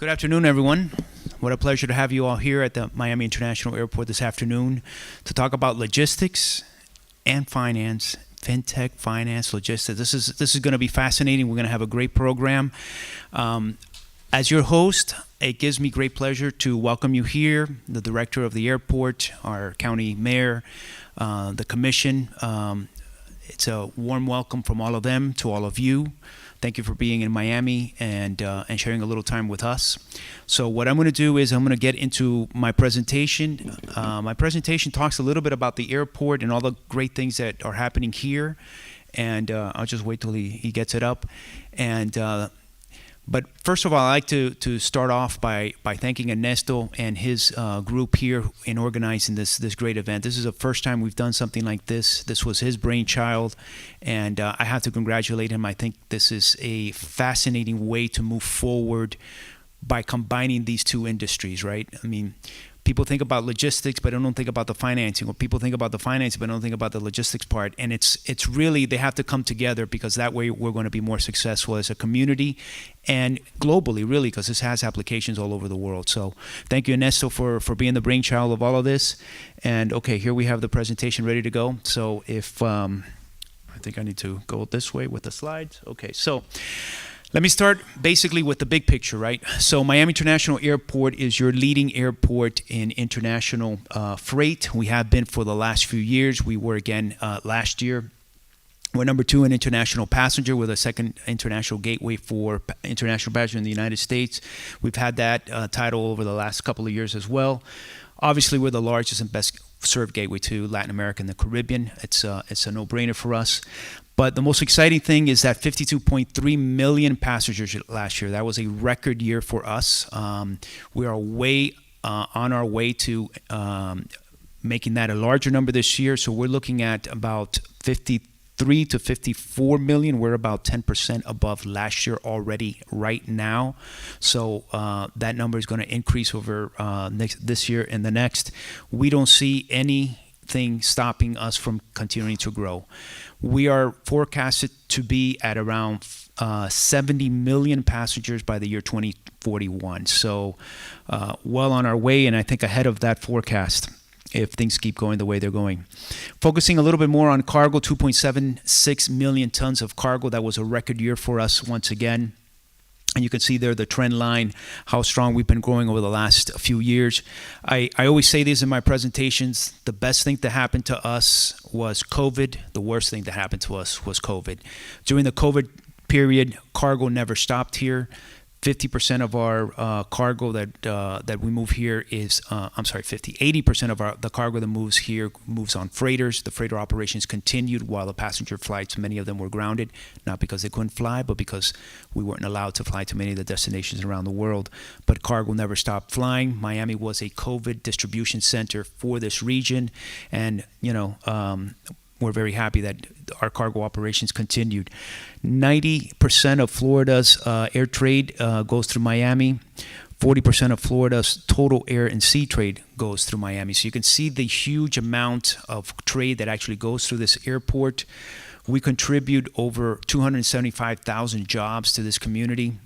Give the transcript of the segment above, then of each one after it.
Good afternoon, everyone. What a pleasure to have you all here at the Miami International Airport this afternoon to talk about logistics and finance, fintech, finance, logistics. This is going to be fascinating. We're going to have a great program. As your host, it gives me great pleasure to welcome you here, the director of the airport, our county mayor, the commission. It's a warm welcome from all of them to all of you. Thank you for being in Miami and sharing a little time with us. So what I'm going to do is I'm going to get into my presentation. My presentation talks a little bit about the airport and all the great things that are happening here. And I'll just wait till he gets it up. But first of all, I'd like to start off by thanking Ernesto and his group here in organizing this great event. This is the first time we've done something like this. This was his brainchild, and I have to congratulate him. I think this is a fascinating way to move forward by combining these two industries, right? I mean, people think about logistics, but don't think about the financing. Or people think about the financing, but don't think about the logistics part. And it's really, they have to come together because that way we're going to be more successful as a community and globally, really, because this has applications all over the world. So thank you, Ernesto, for being the brainchild of all of this. And okay, here we have the presentation ready to go. So if, I think I need to go this way with the slides. Okay, so let me start basically with the big picture, right? So Miami International Airport is your leading airport in international freight. We have been for the last few years. We were again last year. We're number 2 in international passenger. We're the second international gateway for international passenger in the United States. We've had that title over the last couple of years as well. Obviously, we're the largest and best served gateway to Latin America and the Caribbean. It's a no-brainer for us. But the most exciting thing is that 52.3 million passengers last year. That was a record year for us. We are way on our way to making that a larger number this year. So we're looking at about 53 to 54 million. We're about 10% above last year already right now. So that number is going to increase over this year and the next. We don't see anything stopping us from continuing to grow. We are forecasted to be at around 70 million passengers by the year 2041. So well on our way, and I think ahead of that forecast if things keep going the way they're going. Focusing a little bit more on cargo, 2.76 million tons of cargo. That was a record year for us once again. And you can see there the trend line, how strong we've been growing over the last few years. I always say this in my presentations. The best thing that happened to us was COVID. The worst thing that happened to us was COVID. During the COVID period, cargo never stopped here. 50% of our cargo that we move here is, 80% of the cargo that moves here moves on freighters. The freighter operations continued while the passenger flights, many of them were grounded, not because they couldn't fly, but because we weren't allowed to fly to many of the destinations around the world. But cargo never stopped flying. Miami was a COVID distribution center for this region, and we're very happy that our cargo operations continued. 90% of Florida's air trade goes through Miami. 40% of Florida's total air and sea trade goes through Miami. So you can see the huge amount of trade that actually goes through this airport. We contribute over 275,000 jobs to this community.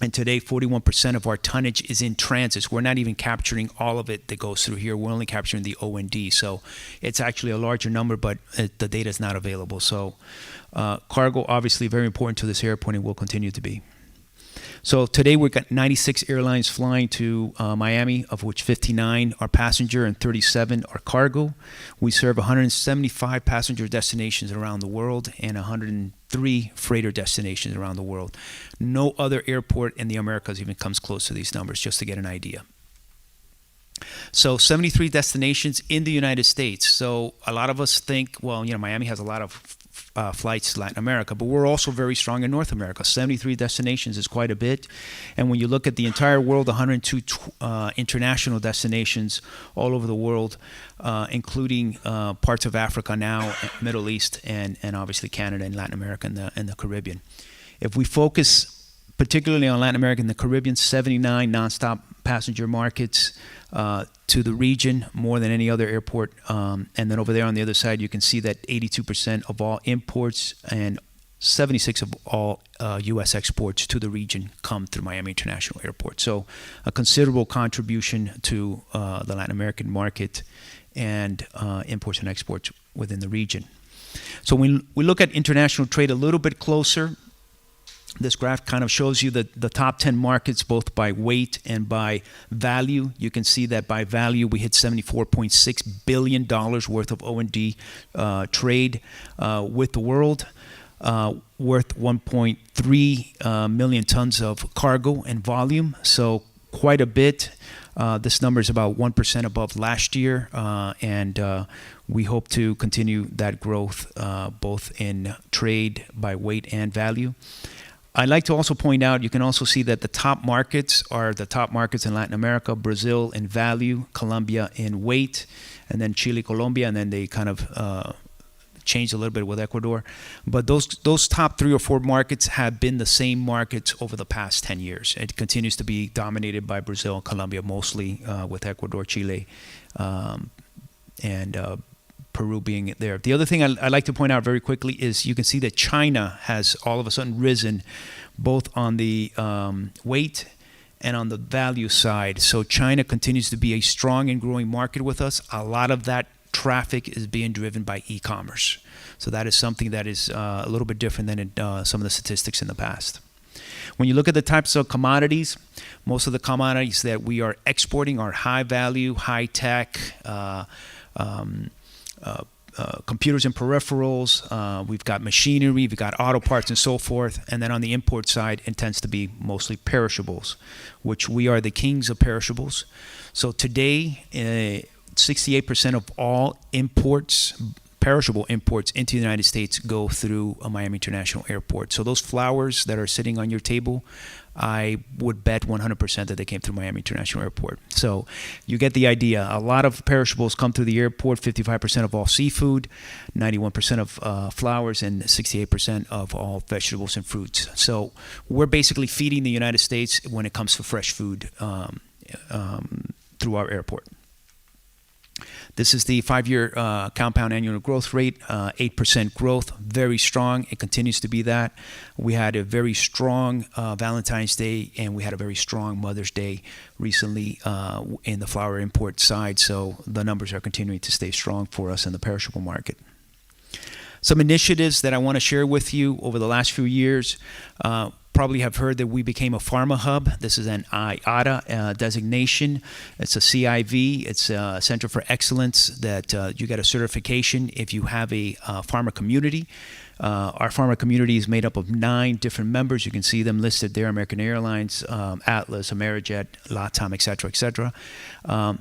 And today, 41% of our tonnage is in transit. We're not even capturing all of it that goes through here. We're only capturing the O&D. So it's actually a larger number, but the data is not available. So cargo, obviously, very important to this airport and will continue to be. So today, we've got 96 airlines flying to Miami, of which 59 are passenger and 37 are cargo. We serve 175 passenger destinations around the world and 103 freighter destinations around the world. No other airport in the Americas even comes close to these numbers, just to get an idea. So 73 destinations in the United States. So a lot of us think, well, Miami has a lot of flights to Latin America, but we're also very strong in North America. 73 destinations is quite a bit. And when you look at the entire world, 102 international destinations all over the world, including parts of Africa now, Middle East, and obviously Canada and Latin America and the Caribbean. If we focus particularly on Latin America and the Caribbean, 79 nonstop passenger markets to the region, more than any other airport. And then over there on the other side, you can see that 82% of all imports and 76% of all U.S. exports to the region come through Miami International Airport. So a considerable contribution to the Latin American market and imports and exports within the region. So when we look at international trade a little bit closer, this graph kind of shows you the top 10 markets, both by weight and by value. You can see that by value, we hit $74.6 billion worth of O&D trade with the world, worth 1.3 million tons of cargo and volume. So quite a bit. This number is about 1% above last year, and we hope to continue that growth both in trade by weight and value. I'd like to also point out, you can also see that the top markets are the top markets in Latin America: Brazil in value, Colombia in weight, and then Chile, Colombia, and then they kind of changed a little bit with Ecuador. But those top 3 or 4 markets have been the same markets over the past 10 years. It continues to be dominated by Brazil and Colombia, mostly with Ecuador, Chile, and Peru being there. The other thing I'd like to point out very quickly is you can see that China has all of a sudden risen both on the weight and on the value side. So China continues to be a strong and growing market with us. A lot of that traffic is being driven by e-commerce. So that is something that is a little bit different than in some of the statistics in the past. When you look at the types of commodities, most of the commodities that we are exporting are high value, high tech, computers and peripherals. We've got machinery, we've got auto parts and so forth. And then on the import side, it tends to be mostly perishables, which we are the kings of perishables. So today, 68% of all imports, perishable imports into the United States, go through a Miami International Airport. So those flowers that are sitting on your table, I would bet 100% that they came through Miami International Airport. So you get the idea. A lot of perishables come through the airport: 55% of all seafood, 91% of flowers, and 68% of all vegetables and fruits. So we're basically feeding the United States when it comes to fresh food through our airport. This is the 5-year compound annual growth rate, 8% growth, very strong. It continues to be that. We had a very strong Valentine's Day, and we had a very strong Mother's Day recently in the flower import side. So the numbers are continuing to stay strong for us in the perishable market. Some initiatives that I want to share with you over the last few years. Probably have heard that we became a pharma hub. This is an IATA designation. It's a CIV. It's a Center for Excellence that you get a certification if you have a pharma community. Our pharma community is made up of 9 different members. You can see them listed there: American Airlines, Atlas, Amerijet, LATAM, et cetera, et cetera.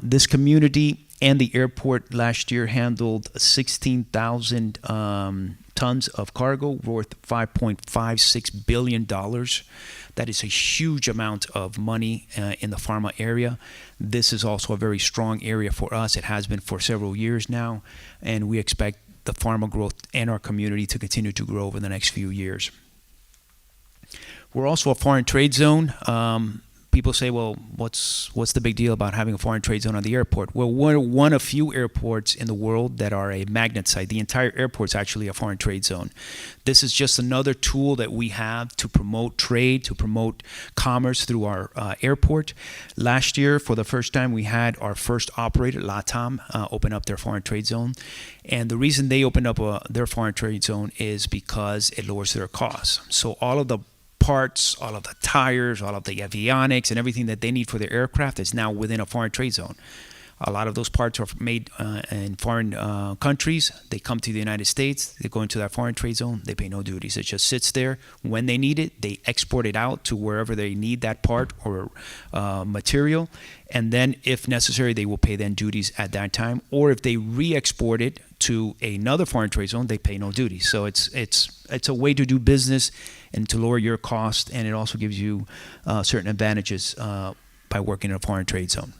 This community and the airport last year handled 16,000 tons of cargo worth $5.56 billion. That is a huge amount of money in the pharma area. This is also a very strong area for us. It has been for several years now, and we expect the pharma growth in our community to continue to grow over the next few years. We're also a foreign trade zone. People say, well, what's the big deal about having a foreign trade zone on the airport? Well, we're one of few airports in the world that are a magnet site. The entire airport is actually a foreign trade zone. This is just another tool that we have to promote trade, to promote commerce through our airport. Last year, for the first time, we had our first operator, LATAM, open up their foreign trade zone. And the reason they opened up their foreign trade zone is because it lowers their costs. So all of the parts, all of the tires, all of the avionics, and everything that they need for their aircraft is now within a foreign trade zone. A lot of those parts are made in foreign countries. They come to the United States. They go into that foreign trade zone. They pay no duties. It just sits there. When they need it, they export it out to wherever they need that part or material. And then, if necessary, they will pay then duties at that time. Or if they re-export it to another foreign trade zone, they pay no duties. So it's a way to do business and to lower your cost, and it also gives you certain advantages by working in a foreign trade zone.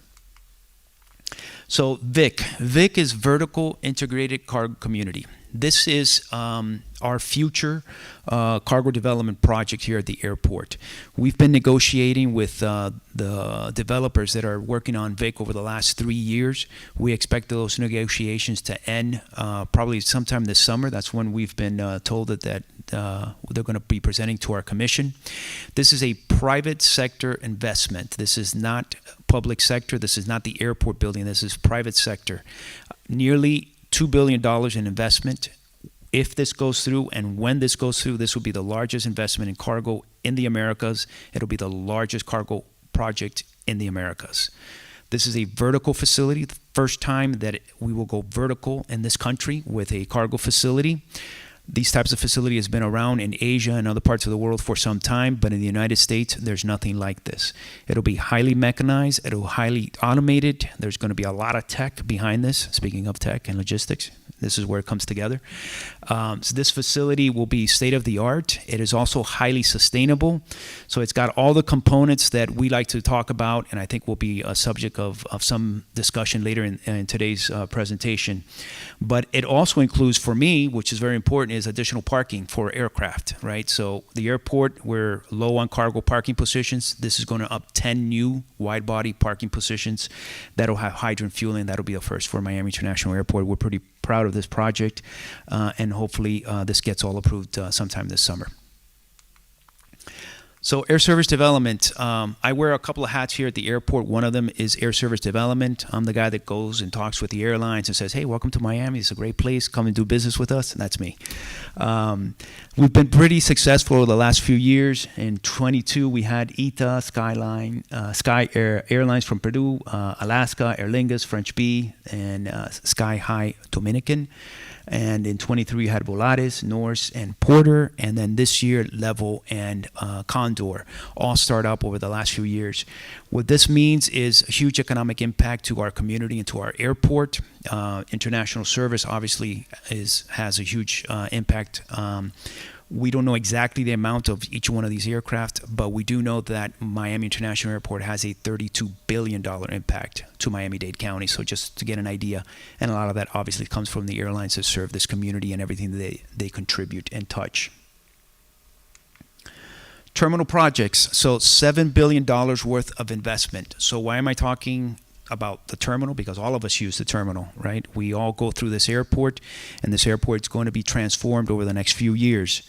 So VIC is Vertical Integrated Cargo Community. This is our future cargo development project here at the airport. We've been negotiating with the developers that are working on Vic over the last 3 years. We expect those negotiations to end probably sometime this summer. That's when we've been told that they're going to be presenting to our commission. This is a private sector investment. This is not public sector. This is not the airport building. This is private sector. Nearly $2 billion in investment. If this goes through and when this goes through, this will be the largest investment in cargo in the Americas. It'll be the largest cargo project in the Americas. This is a vertical facility, the first time that we will go vertical in this country with a cargo facility. These types of facility has been around in Asia and other parts of the world for some time, but in the United States, there's nothing like this. It'll be highly mechanized. It'll be highly automated. There's going to be a lot of tech behind this. Speaking of tech and logistics, this is where it comes together. So this facility will be state-of-the-art. It is also highly sustainable. So it's got all the components that we like to talk about, and I think will be a subject of some discussion later in today's presentation. But it also includes, for me, which is very important, is additional parking for aircraft, right? So the airport, we're low on cargo parking positions. This is going to up 10 new wide-body parking positions that'll have hydrogen fueling. That'll be a first for Miami International Airport. We're pretty proud of this project, and hopefully this gets all approved sometime this summer. So air service development, I wear a couple of hats here at the airport. One of them is air service development. I'm the guy that goes and talks with the airlines and says, hey, welcome to Miami. It's a great place. Come and do business with us. And that's me. We've been pretty successful over the last few years. In 22, we had ITA, Sky Airlines from Purdue, Alaska, Aer Lingus, French Bee, and Sky High Dominican. And in 23, we had Volaris, Norse, and Porter. And then this year, Level and Condor all start up over the last few years. What this means is a huge economic impact to our community and to our airport. International service obviously has a huge impact. We don't know exactly the amount of each one of these aircraft, but we do know that Miami International Airport has a $32 billion impact to Miami-Dade County. So just to get an idea, and a lot of that obviously comes from the airlines that serve this community and everything that they contribute and touch. Terminal projects, so $7 billion worth of investment. So why am I talking about the terminal? Because all of us use the terminal, right? We all go through this airport, and this airport is going to be transformed over the next few years.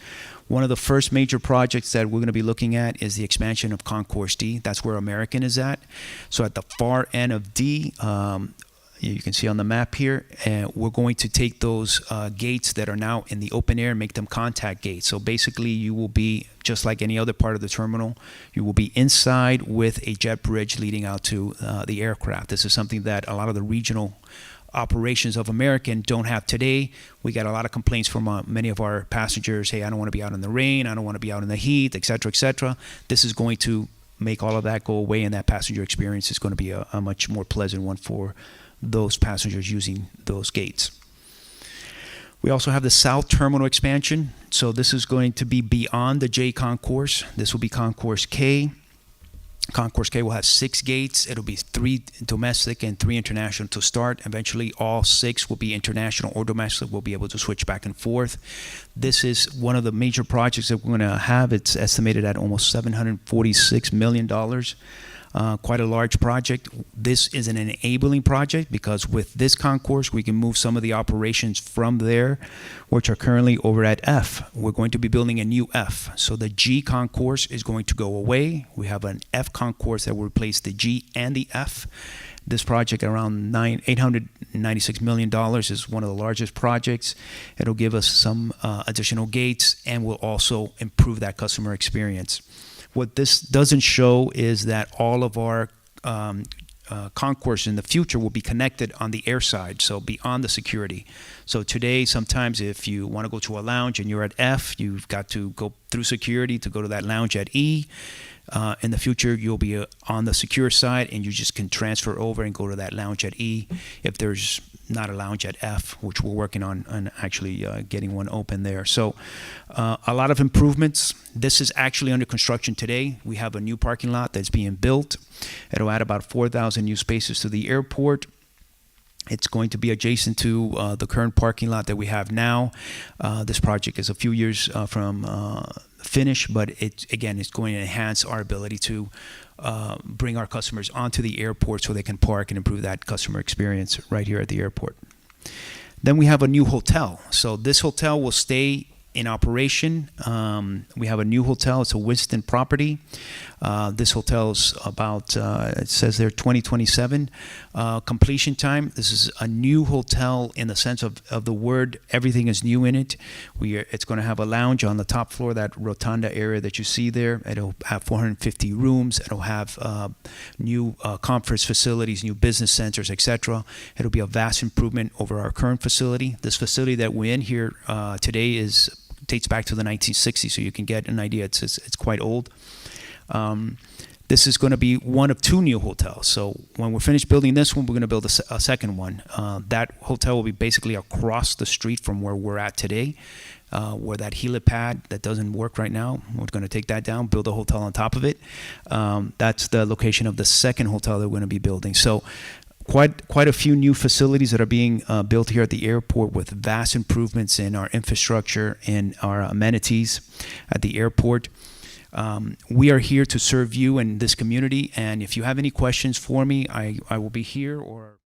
One of the first major projects that we're going to be looking at is the expansion of Concourse D. That's where American is at. So at the far end of D, you can see on the map here, we're going to take those gates that are now in the open air and make them contact gates. So basically you will be, just like any other part of the terminal, you will be inside with a jet bridge leading out to the aircraft. This is something that a lot of the regional operations of American don't have today. We got a lot of complaints from many of our passengers. Hey, I don't want to be out in the rain. I don't want to be out in the heat, et cetera, et cetera. This is going to make all of that go away, and that passenger experience is going to be a much more pleasant one for those passengers using those gates. We also have the South Terminal expansion. So this is going to be beyond the J Concourse. This will be Concourse K. Concourse K will have 6 gates. It'll be 3 domestic and 3 international to start. Eventually, all 6 will be international or domestic. We'll be able to switch back and forth. This is one of the major projects that we're going to have. It's estimated at almost $746 million. Quite a large project. This is an enabling project because with this concourse, we can move some of the operations from there, which are currently over at F. We're going to be building a new F. So the G concourse is going to go away. We have an F concourse that will replace the G and the F. This project, around $896 million, is one of the largest projects. It'll give us some additional gates and will also improve that customer experience. What this doesn't show is that all of our concourse in the future will be connected on the air side, so beyond the security. So today, sometimes if you want to go to a lounge and you're at F, you've got to go through security to go to that lounge at E. In the future, you'll be on the secure side, and you just can transfer over and go to that lounge at E if there's not a lounge at F, which we're working on actually getting one open there. So a lot of improvements. This is actually under construction today. We have a new parking lot that's being built. It'll add about 4,000 new spaces to the airport. It's going to be adjacent to the current parking lot that we have now. This project is a few years from finish, but it's going to enhance our ability to bring our customers onto the airport so they can park and improve that customer experience right here at the airport. Then we have a new hotel. So this hotel will stay in operation. We have a new hotel. It's a Winston property. This hotel is about, it says there, 2027 completion time. This is a new hotel in the sense of the word. Everything is new in it. It's going to have a lounge on the top floor, that rotunda area that you see there. It'll have 450 rooms. It'll have new conference facilities, new business centers, etc. It'll be a vast improvement over our current facility. This facility that we're in here today dates back to the 1960s, so you can get an idea. It's quite old. This is going to be one of two new hotels. So when we're finished building this one, we're going to build a second one. That hotel will be basically across the street from where we're at today, where that helipad that doesn't work right now, we're going to take that down, build a hotel on top of it. That's the location of the second hotel that we're going to be building. So quite a few new facilities that are being built here at the airport, with vast improvements in our infrastructure and our amenities at the airport. We are here to serve you and this community, and if you have any questions for me, I will be here. Or